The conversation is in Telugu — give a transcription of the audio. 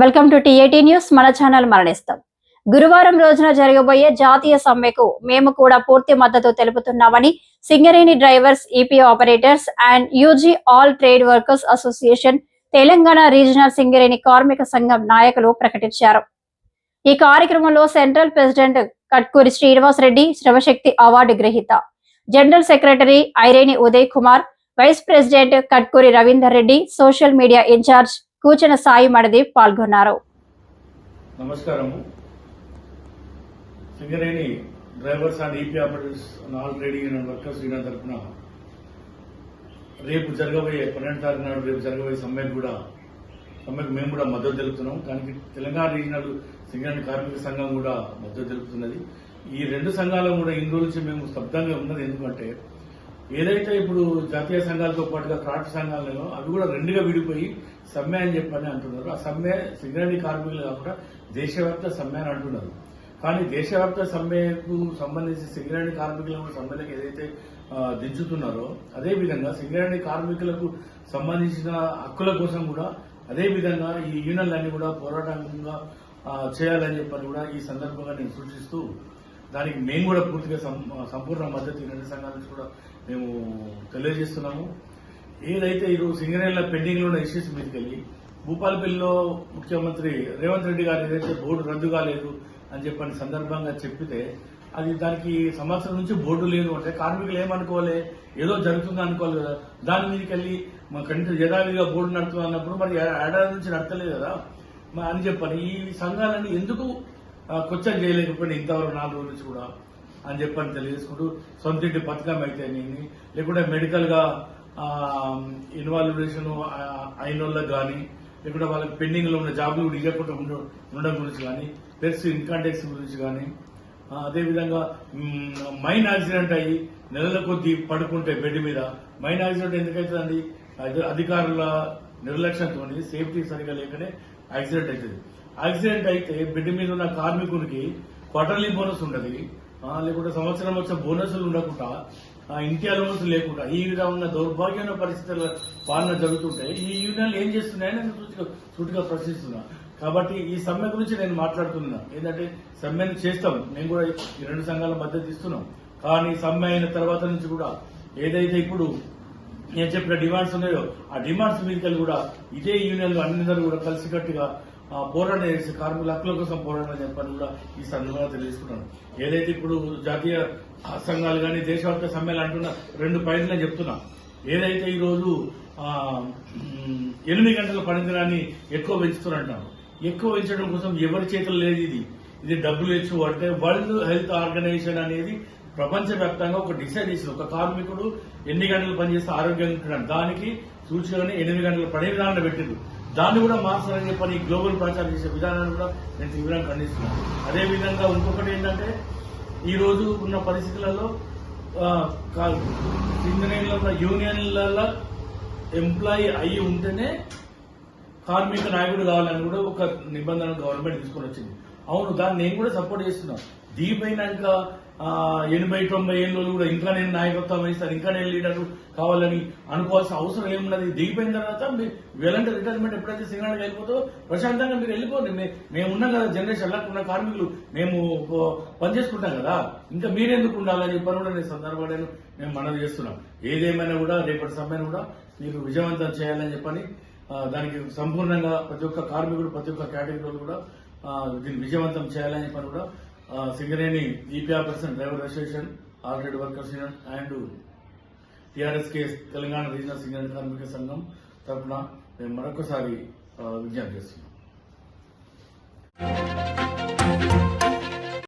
వెల్కమ్ టు టీ18 న్యూస్. మన ఛానల్ మరణిస్తాం. గురువారం రోజున జరగబోయే జాతీయ సమ్మెకు మేము కూడా పూర్తి మద్దతు తెలుపుతున్నామని Singareni drivers, EP operators and UG all trade workers association Telangana regional Singareni కార్మిక సంఘం నాయకులు ప్రకటించారు. ఈ కార్యక్రమంలో సెంట్రల్ ప్రెసిడెంట్ కట్కూరి శ్రీనివాస్ రెడ్డి, శ్రమశక్తి అవార్డు గ్రహీత general secretary Ireni Uday Kumar, vice president Katkuri Ravinder Reddy, social media incharge Kuchana Sai మడదీప్ పాల్గొన్నారు. నమస్కారము. Singareni drivers and EP operators all trading union workers union తరఫున రేపు జరగబోయే 12 తారీఖు నాడు రేపు జరగబోయే సమ్మెకు మేము కూడా మద్దతు తెలుపుతున్నాం. దానికి తెలంగాణ రీజనల్ సింగరేణి కార్మిక సంఘం కూడా మద్దతు తెలుపుతున్నది. ఈ రెండు సంఘాలు కూడా ఇన్ని రోజు నుంచి మేము స్తబ్దంగా ఉన్నది. ఎందుకంటే ఏదైతే ఇప్పుడు జాతీయ సంఘాలతో పాటుగా క్రాఫ్ట్ సంఘాలలో అవి కూడా రెండుగా విడిపోయి సమ్మె అని చెప్పని అంటున్నారు. ఆ సమ్మె సింగరేణి కార్మికులు కాకుండా దేశవ్యాప్త సమ్మె అని అంటున్నారు. కానీ దేశవ్యాప్త సమ్మెకు సంబంధించి సింగరేణి కార్మికులను సమ్మెలకు ఏదైతే దించుతున్నారో అదేవిధంగా సింగరేణి కార్మికులకు సంబంధించిన హక్కుల కోసం కూడా అదేవిధంగా ఈ యూనియన్లన్నీ కూడా పోరాటంగా చేయాలని చెప్పని కూడా ఈ సందర్భంగా నేను సూచిస్తూ దానికి మేము కూడా పూర్తిగా సంపూర్ణ మద్దతు ఈ రెండు సంఘాల నుంచి కూడా మేము తెలియజేస్తున్నాము. ఏదైతే ఈరోజు సింగరేణిలో పెండింగ్ లో ఉన్న ఇష్యూస్ మీదకెళ్లి భూపాలపల్లిలో ముఖ్యమంత్రి రేవంత్ రెడ్డి గారు ఏదైతే బోర్డు రద్దు కాలేదు అని చెప్పని సందర్భంగా చెప్పితే అది దానికి సంవత్సరం నుంచి బోర్డు లేదు అంటే కార్మికులు ఏమనుకోవాలి, ఏదో జరుగుతుందో అనుకోవాలి కదా. దాని మీదకెళ్లి మా కంటి యథావిధిగా బోర్డు నడుతుంది అన్నప్పుడు మరి ఏడాది నుంచి నడతలేదు కదా అని చెప్పని ఈ సంఘాలన్నీ ఎందుకు క్వశ్చన్ చేయలేకపోయినా ఇంతవరకు 4 రోజుల నుంచి కూడా అని చెప్పని తెలియజేసుకుంటూ సొంతింటి పథకం అయితే లేకుంటే మెడికల్ గా ఇన్వాల్వేషన్ అయిన వాళ్ళకి కానీ లేకుంటే వాళ్ళకి పెండింగ్ లో ఉన్న జాబులు కూడా ఇవ్వకుండా ఉండడం గురించి కానీ ప్లస్ ఇన్కమ్ ట్యాక్స్ గురించి కానీ అదేవిధంగా మైన్ యాక్సిడెంట్ అయ్యి నెలల కొద్దీ పడుకుంటే బెడ్ మీద మైన్ యాక్సిడెంట్ ఎందుకైతుందండి? అధికారుల నిర్లక్ష్యంతో సేఫ్టీ సరిగా లేకనే యాక్సిడెంట్ అవుతుంది. యాక్సిడెంట్ అయితే బెడ్ మీద ఉన్న కార్మికునికి క్వార్టర్లీ బోనస్ ఉండదు, లేకుంటే సంవత్సరం వచ్చే బోనస్లు ఉండకుండా ఇంటి అలవన్స్ లేకుండా ఈ విధంగా ఉన్న దౌర్భాగ్యమైన పరిస్థితుల పాలన జరుగుతుంటే ఈ యూనియన్లు ఏం చేస్తున్నాయని నేను సూటిగా ప్రశ్నిస్తున్నా. కాబట్టి ఈ సమ్మె గురించి నేను మాట్లాడుతున్నా. ఏంటంటే సమ్మెను చేస్తాం, మేము కూడా ఈ రెండు సంఘాల మద్దతు ఇస్తున్నాం. కానీ సమ్మె అయిన తర్వాత నుంచి కూడా ఏదైతే ఇప్పుడు నేను చెప్పిన డిమాండ్స్ ఉన్నాయో ఆ డిమాండ్స్ మీదకి కూడా ఇదే యూనియన్లు అందరూ కూడా కలిసికట్టుగా పోరాటం చేసి కార్మికుల హక్కుల కోసం పోరాటం చెప్పని కూడా ఈ సందర్భంగా తెలియజేసుకున్నాను. ఏదైతే ఇప్పుడు జాతీయ సంఘాలు కానీ దేశవ్యాప్త సమ్మెలు అంటున్న 2 పాయింట్లు నేను చెప్తున్నా. ఏదైతే ఈ రోజు 8 గంటల పనిదినాన్ని ఎక్కువ పెంచుతున్నట్టు, ఎక్కువ పెంచడం కోసం ఎవరి చేతులు లేదు. ఇది WHO అంటే వరల్డ్ హెల్త్ ఆర్గనైజేషన్ అనేది ప్రపంచవ్యాప్తంగా ఒక డిసైడ్ చేసింది. ఒక కార్మికుడు ఎన్ని గంటలు పనిచేస్తే ఆరోగ్యంగా ఉంటున్నాడు దానికి సూచికని 8 గంటల పని విధానాన్ని పెట్టింది. దాన్ని కూడా మార్చాలని చెప్పని గ్లోబల్ ప్రచారం చేసే విధానాన్ని కూడా నేను తీవ్రంగా ఖండిస్తున్నాను. అదేవిధంగా ఇంకొకటి ఏంటంటే ఈ రోజు ఉన్న పరిస్థితులలో సింగరేణిలో ఉన్న యూనియన్లలో ఎంప్లాయీ అయి ఉంటేనే కార్మిక నాయకుడు కావాలని కూడా ఒక నిబంధన గవర్నమెంట్ తీసుకొని వచ్చింది. అవును, దాన్ని నేను కూడా సపోర్ట్ చేస్తున్నాను. దీపైనాక 80-90 ఏళ్ళు కూడా ఇంకా నేను నాయకత్వం వహిస్తాను, ఇంకా నేను లీడర్ కావాలని అనుకోవాల్సిన అవసరం ఏమున్నది. దిగిపోయిన తర్వాత వెలంటే రిటైర్మెంట్ ఎప్పుడైతే సింగరేణికి వెళ్ళిపోతో ప్రశాంతంగా మీరు వెళ్ళిపోండి. మేము ఉన్నాం కదా, జనరేషన్ ఉన్న కార్మికులు మేము పనిచేసుకుంటాం కదా, ఇంకా మీరెందుకు ఉండాలని చెప్పని కూడా నేను సందర్భంగా మేము మనవి చేస్తున్నాం. ఏదేమైనా కూడా రేపటి సమ్మెను కూడా మీరు విజయవంతం చేయాలని చెప్పని దానికి సంపూర్ణంగా ప్రతి ఒక్క కార్మికుడు ప్రతి ఒక్క కేటగిరీలో కూడా దీన్ని విజయవంతం చేయాలని చెప్పని కూడా Singareni EP operation driver association, all trade workers union and టీఆర్ఎస్కే తెలంగాణ రీజనల్ సింగరేణి కార్మిక సంఘం తరఫున మేము మరొకసారి విజ్ఞప్తి చేస్తున్నాం.